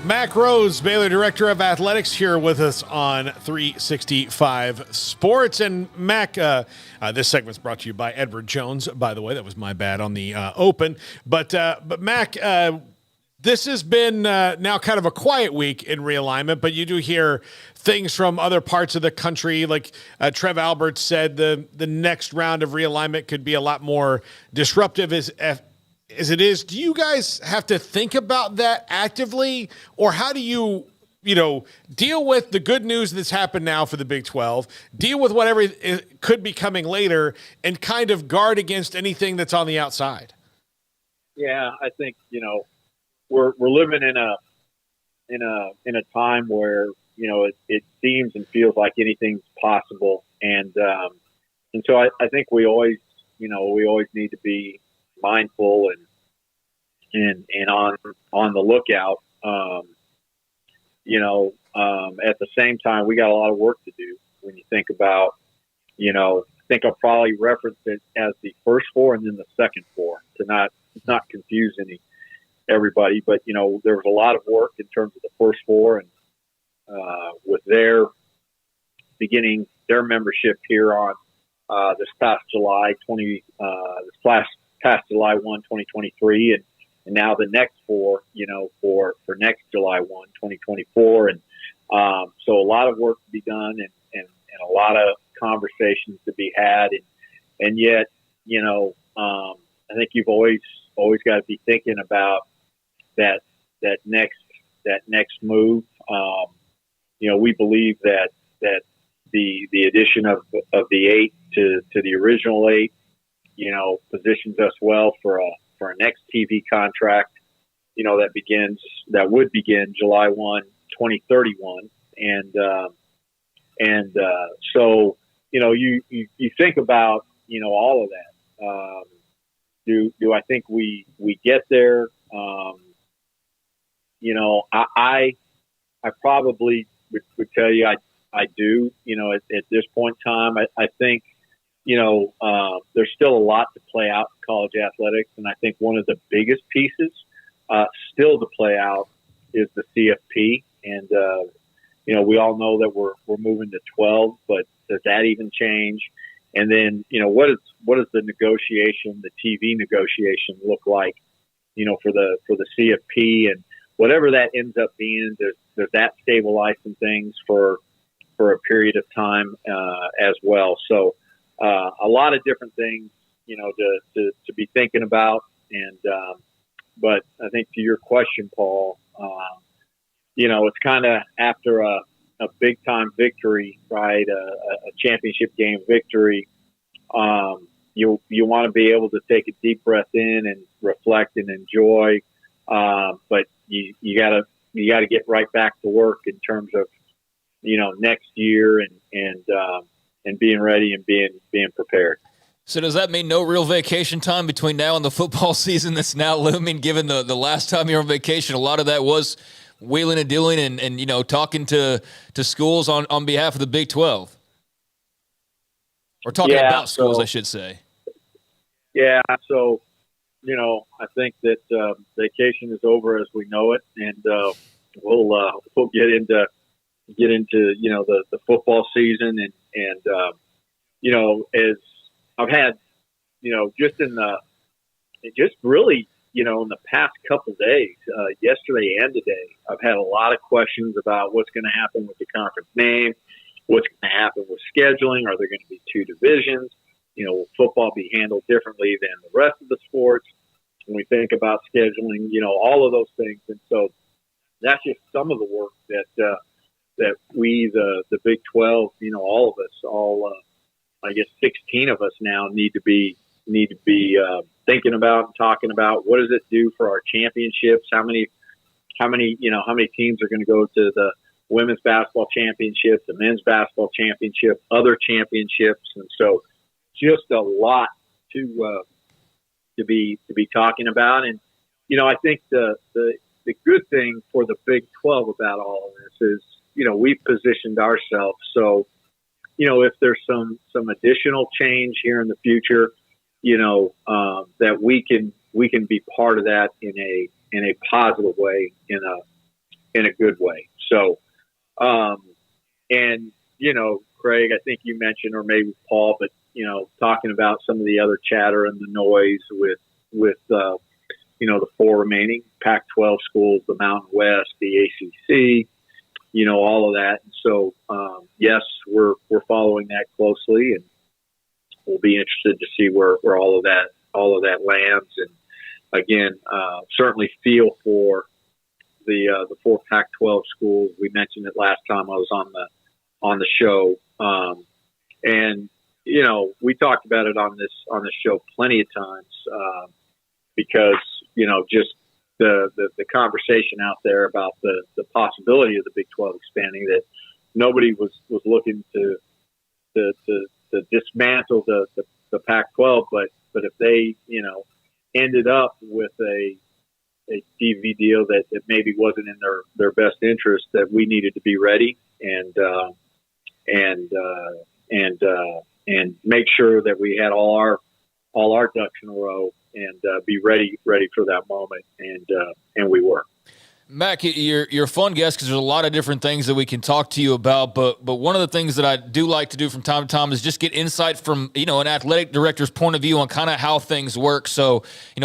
Mack Rhoades, Baylor Director of Athletics, here with us on 365 Sports. And Mack, this segment's brought to you by Edward Jones, by the way. That was my bad on the open. But Mack, this has been now kind of a quiet week in realignment, but you do hear things from other parts of the country. Like Trev Alberts said, the next round of realignment could be a lot more disruptive as it is. Do you guys have to think about that actively, or how do you deal with the good news that's happened now for the Big 12, deal with whatever it could be coming later, and kind of guard against anything that's on the outside? Yeah, I think we're living in a time where it seems and feels like anything's possible, and so I think we always need to be mindful and on the lookout. At the same time, we got a lot of work to do when you think about, I think I'll probably reference it as the first four and then the second four to not confuse everybody. But, there was a lot of work in terms of the first four and with their beginning their membership here on this past July 2023, and now the next four, for next July 1, 2024. And so a lot of work to be done and a lot of conversations to be had. And yet, I think you've always got to be thinking about that next move. We believe that the addition of the 8 to the original 8, positions us well for a next TV contract, that would begin July 1, 2031. So, you think about, all of that. Do I think we get there? I probably would tell you I do, at this point in time. I think, there's still a lot to play out in college athletics. And I think one of the biggest pieces still to play out is the CFP. And, we all know that we're moving to 12, but does that even change? And then, what does the negotiation, the TV negotiation look like, for the CFP, and whatever that ends up being, does that stabilize some things for a period of time as well? So, a lot of different things, to be thinking about. And, but I think to your question, Paul, it's kind of after a big time victory, right? A championship game victory. You want to be able to take a deep breath in and reflect and enjoy. But you gotta get right back to work in terms of, next year and being ready and being prepared. So does that mean no real vacation time between now and the football season that's now looming, given the last time you were on vacation, a lot of that was wheeling and dealing and talking to schools on behalf of the Big 12? Or talking about schools, I should say. Yeah, so, I think that vacation is over as we know it, and we'll get into the football season and as I've had in the past couple days, yesterday and today, I've had a lot of questions about what's going to happen with the conference name, what's going to happen with scheduling. Are there going to be 2 divisions? Will football be handled differently than the rest of the sports? When we think about scheduling, all of those things. And so that's just some of the work that we, the Big 12, all of us, I guess 16 of us now need to be thinking about and talking about. What does it do for our championships? How many teams are going to go to the women's basketball championship, the men's basketball championship, other championships? And so just a lot to be talking about. And, I think the good thing for the Big 12 about all of this is, we've positioned ourselves. So, if there's some additional change here in the future, that we can be part of that in a positive way, in in a good way. So, and Craig, I think you mentioned, or maybe Paul, but talking about some of the other chatter and the noise with the 4 remaining Pac-12 schools, the Mountain West, the ACC, all of that. And so, yes, we're following that closely, and we'll be interested to see where all of that lands. And again, certainly feel for the 4 Pac-12 schools. We mentioned it last time I was on the show, and we talked about it on this show plenty of times, because just the conversation out there about the possibility of the Big 12 expanding, that nobody was looking to dismantle the Pac-12, but if they ended up with a TV deal that maybe wasn't in their best interest, that we needed to be ready and make sure that we had all our ducks in a row and be ready for that moment, and we were. Mack, you're a fun guest because there's a lot of different things that we can talk to you about. But one of the things that I do like to do from time to time is just get insight from an athletic director's point of view on kind of how things work. So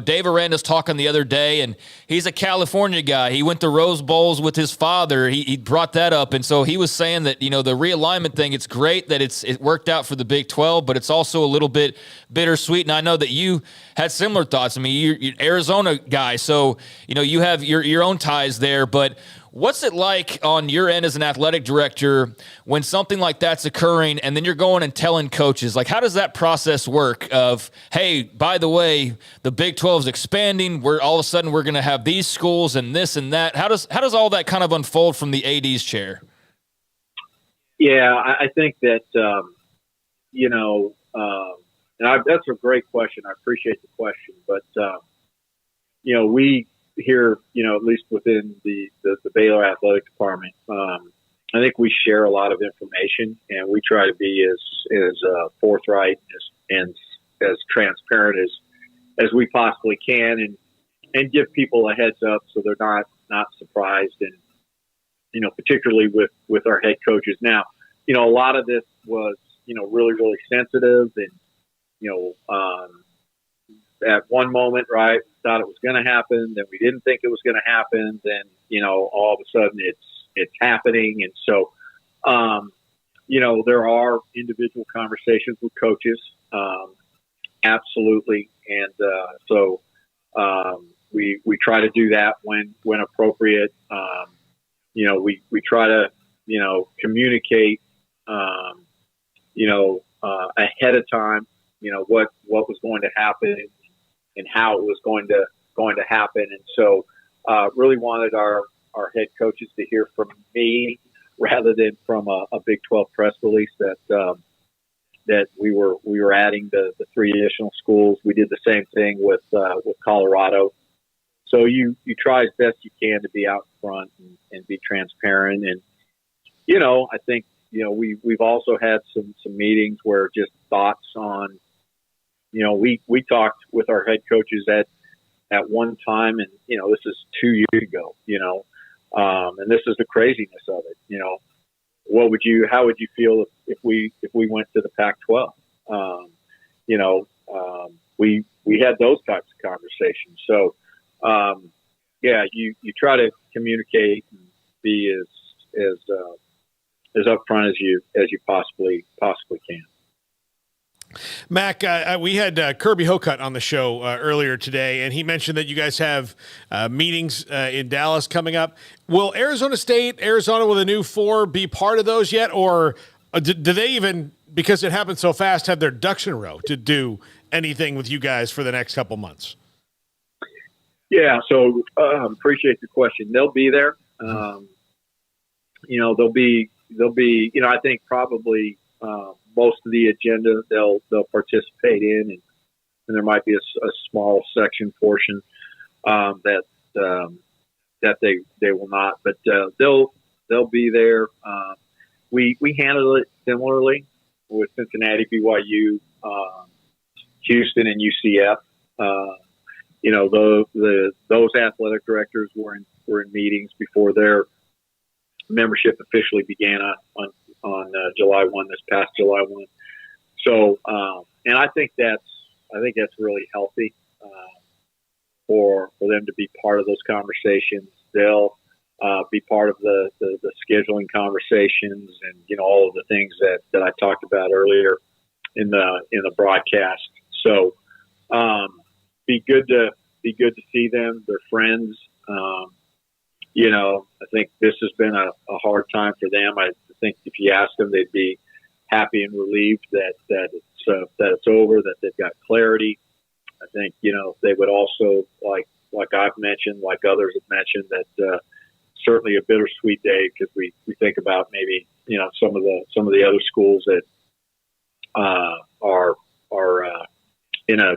Dave Aranda's talking the other day, and he's a California guy. He went to Rose Bowls with his father. He brought that up, and so he was saying that the realignment thing. It's great that it worked out for the Big 12, but it's also a little bit bittersweet. And I know that you had similar thoughts. I mean, you're an Arizona guy, so you have your own ties there, but what's it like on your end as an athletic director when something like that's occurring and then you're going and telling coaches? Like, how does that process work of, hey, by the way, the Big 12 is expanding, we're all of a sudden we're going to have these schools and this and that? How does all that kind of unfold from the AD's chair? Yeah, I think that that's a great question. I appreciate the question, but we here, at least within the Baylor athletic department, I think we share a lot of information, and we try to be as forthright and as transparent as we possibly can, and give people a heads up so they're not surprised. And particularly with our head coaches. Now, a lot of this was really, really sensitive, and at one moment, right, thought it was going to happen, then we didn't think it was going to happen, then all of a sudden it's happening. And so there are individual conversations with coaches, absolutely, and so we try to do that when appropriate. We try to communicate ahead of time what was going to happen and how it was going to happen. And so really wanted our head coaches to hear from me rather than from a Big 12 press release that we were adding the 3 additional schools. We did the same thing with Colorado. So you try as best you can to be out front and be transparent. And I think we've also had some meetings where just thoughts on we talked with our head coaches at one time, and this is 2 years ago, and this is the craziness of it. How would you feel if we went to the Pac-12? We had those types of conversations. So you try to communicate and be as upfront as you possibly can. Mack, we had Kirby Hocutt on the show earlier today, and he mentioned that you guys have meetings in Dallas coming up. Will Arizona with a new 4 be part of those yet? Or do they even, because it happened so fast, have their ducks in a row to do anything with you guys for the next couple months? Yeah, so appreciate the question. They'll be there. They'll be, I think probably most of the agenda they'll participate in, and there might be a small section portion that they will not, but they'll be there. We handle it similarly with Cincinnati, BYU, Houston, and UCF. Those athletic directors were in meetings before their membership officially began on July 1, this past July 1. So, and I think that's really healthy for them to be part of those conversations. They'll be part of the scheduling conversations and all of the things that I talked about earlier in the broadcast. So, be good to see them. They're friends. I think this has been a hard time for them. I think if you ask them, they'd be happy and relieved that it's over, that they've got clarity. I think, they would also, like I've mentioned, like others have mentioned, that certainly a bittersweet day, because we think about maybe, some of the other schools that are in a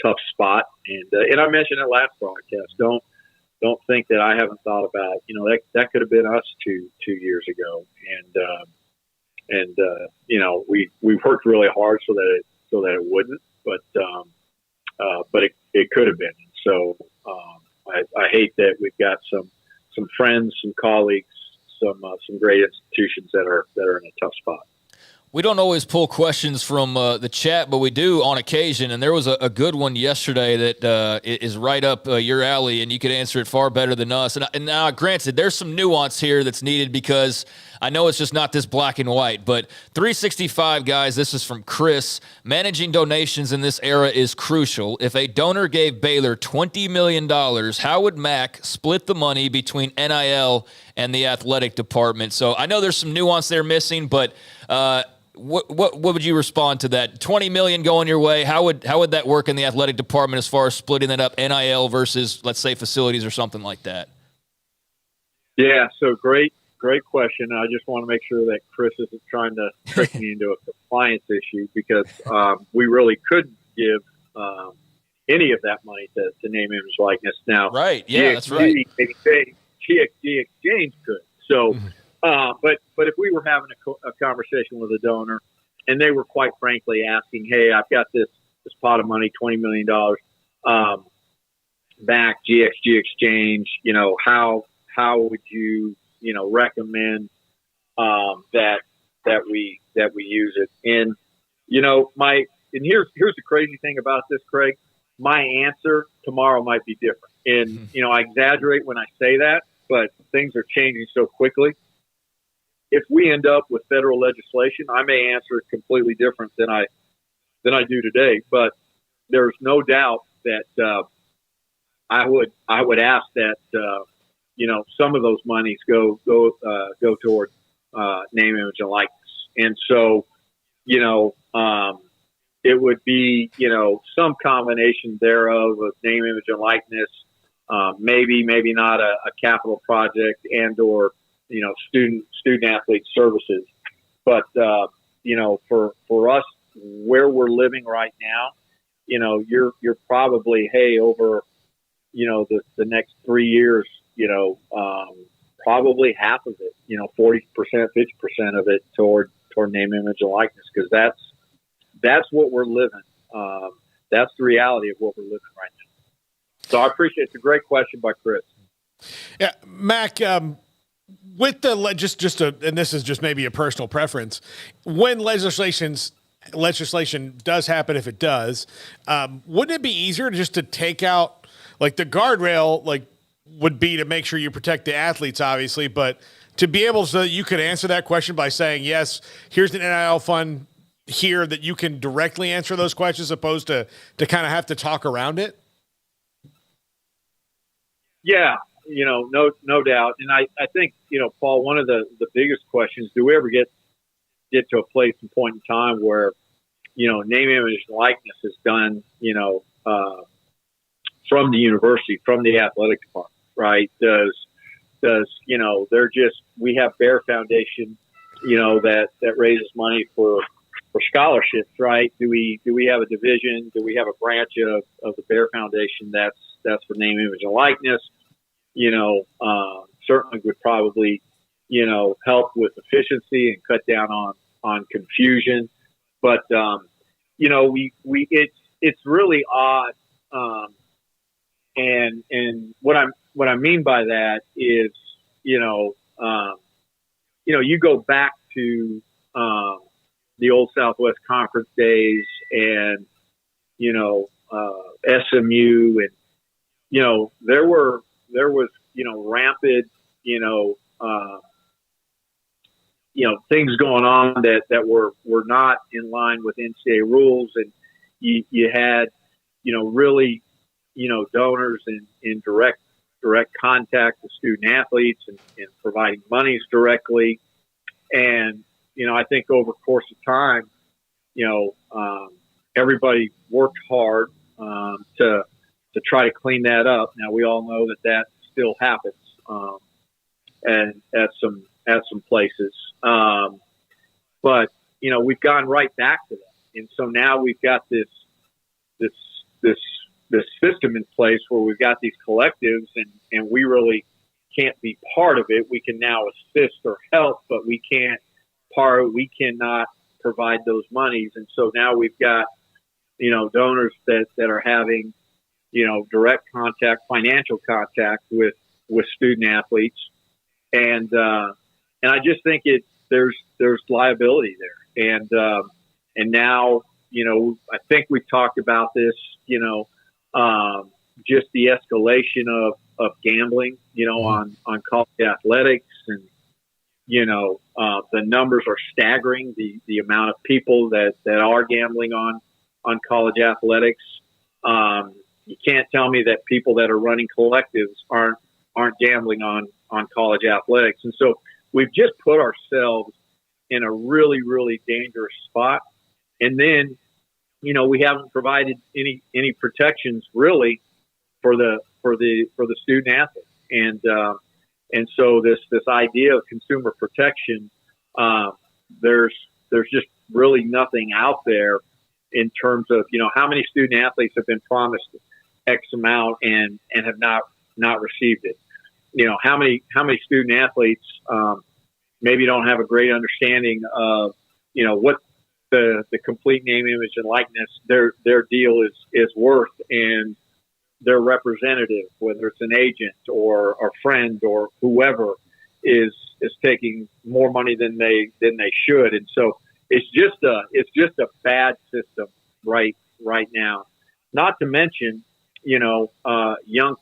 tough spot. And I mentioned it last broadcast. Don't think that I haven't thought about, that could have been us two years ago. And we've worked really hard so that it wouldn't, but it could have been. So, I hate that we've got some friends, some colleagues, some great institutions that are in a tough spot. We don't always pull questions from the chat, but we do on occasion. And there was a good one yesterday that is right up your alley, and you could answer it far better than us. And now, granted, there's some nuance here that's needed, because I know it's just not this black and white. But 365, guys, this is from Chris. Managing donations in this era is crucial. If a donor gave Baylor $20 million, how would Mack split the money between NIL and the athletic department? So I know there's some nuance there missing, but what would you respond to that? $20 million going your way. How would that work in the athletic department as far as splitting that up, NIL versus, let's say, facilities or something like that? Yeah. So great question. I just want to make sure that Chris isn't trying to trick me into a compliance issue, because we really couldn't give any of that money to name, image, likeness. Now, right? Yeah, that's right. GXG Exchange could. So. But if we were having a conversation with a donor, and they were quite frankly asking, "Hey, I've got this pot of money, $20 million, back GXG Exchange. How would you recommend that we use it?" And here's the crazy thing about this, Craig. My answer tomorrow might be different, and I exaggerate when I say that, but things are changing so quickly. If we end up with federal legislation, I may answer it completely different than I do today. But there's no doubt that I would ask that some of those monies go toward name, image, and likeness. And so it would be some combination thereof of name, image, and likeness. Maybe not a capital project or student athlete services, but for us, where we're living right now, you're probably, over the next 3 years, probably half of it, 40%, 50% of it toward name, image, and likeness, because that's what we're living. That's the reality of what we're living right now. So I appreciate it's a great question by Chris. Yeah, Mack. With the and this is just maybe a personal preference, when legislation does happen, if it does, wouldn't it be easier just to take out, like, the guardrail, would be to make sure you protect the athletes, obviously, but to be able so that you could answer that question by saying, yes, here's an NIL fund here that you can directly answer those questions, opposed to kind of have to talk around it? Yeah. No doubt. And I think, Paul, one of the biggest questions, do we ever get to a place and point in time where, name, image, and likeness is done, from the university, from the athletic department, right? Does we have Bear Foundation, that raises money for scholarships, right? Do we have a division? Do we have a branch of the Bear Foundation that's for name, image, and likeness? Certainly would probably, help with efficiency and cut down on confusion. But, it's really odd. And what I mean by that is, you go back to the old Southwest Conference days and, SMU and, there was, rampant, things going on that were not in line with NCAA rules. And you had, really, donors in direct contact with student athletes and providing monies directly. And, I think over the course of time, everybody worked hard to try to clean that up. Now we all know that still happens, and at some places. But we've gone right back to that, and so now we've got this system in place where we've got these collectives, and we really can't be part of it. We can now assist or help, but we cannot provide those monies. And so now we've got, donors that are having, direct contact, financial contact with student athletes. And I just think there's liability there. And now, I think we've talked about this, just the escalation of gambling, on college athletics, and, the numbers are staggering, the amount of people that are gambling on college athletics. You can't tell me that people that are running collectives aren't gambling on college athletics. And so we've just put ourselves in a really, really dangerous spot. And then, we haven't provided any protections really for the student athlete. And so this idea of consumer protection, there's just really nothing out there in terms of, how many student athletes have been promised X amount and have not received it. How many student athletes maybe don't have a great understanding of, what the complete name, image, and likeness their deal is worth, and their representative, whether it's an agent or a friend or whoever, is taking more money than they should. And so it's just a bad system right now. Not to mention, young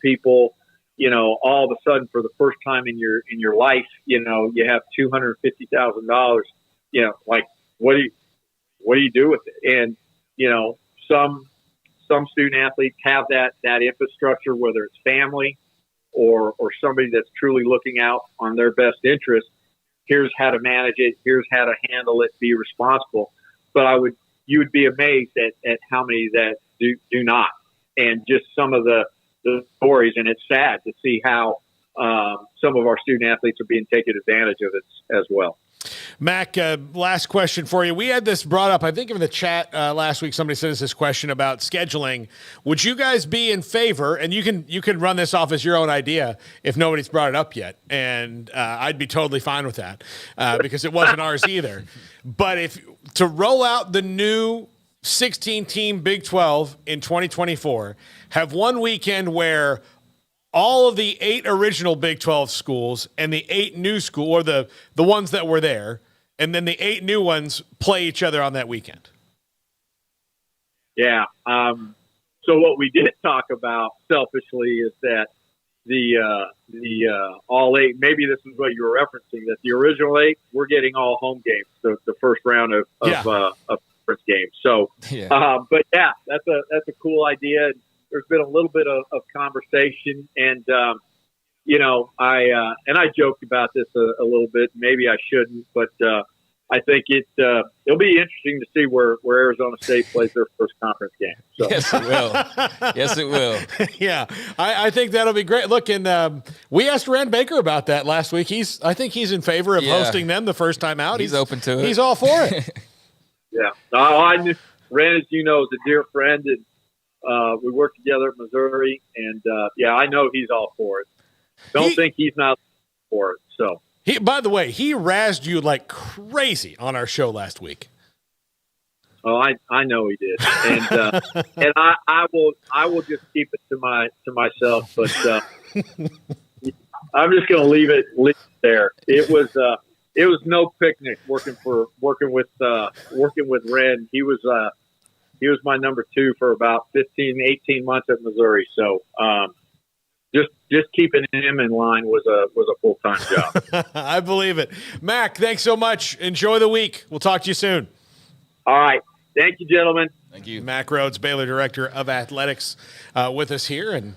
people, all of a sudden for the first time in your life, you have $250,000. Like what do you do with it? And some student athletes have that infrastructure, whether it's family or somebody that's truly looking out on their best interest. Here's how to manage it. Here's how to handle it. Be responsible. But you would be amazed at how many that do not. And just some of the stories, and it's sad to see how some of our student athletes are being taken advantage of it as well. Mack, last question for you. We had this brought up, I think, in the chat last week. Somebody sent us this question about scheduling. Would you guys be in favor? And you can run this off as your own idea if nobody's brought it up yet, and I'd be totally fine with that because it wasn't ours either. But if to roll out the new 16-team Big 12 in 2024, have one weekend where all of the 8 original Big 12 schools and the 8 new school, or the ones that were there, and then the 8 new ones play each other on that weekend. Yeah. So what we did talk about selfishly is that the all 8, maybe this is what you were referencing, that the original 8, we're getting all home games, the first round of conference games. So, but yeah, that's a cool idea. There's been a little bit of conversation, and I joked about this a little bit. Maybe I shouldn't, but I think it'll be interesting to see where Arizona State plays their first conference game. So. Yes, it will. Yes, it will. Yeah, I think that'll be great. Look, and we asked Rand Baker about that last week. I think he's in favor of hosting them the first time out. He's open to it. He's all for it. Yeah, I knew Rand, as you know, is a dear friend, and we worked together at Missouri, and I know he's all for it. Don't think he's not for it. So, by the way, he razzed you like crazy on our show last week. Oh, I know he did, and and I will just keep it to myself. But I'm just going to leave it there. It was it was no picnic working with Ren. He was my number 2 for about 15, 18 months at Missouri. So just keeping him in line was a full-time job. I believe it. Mack, thanks so much. Enjoy the week. We'll talk to you soon. All right. Thank you, gentlemen. Thank you. Mack Rhoades, Baylor Director of Athletics, with us here. And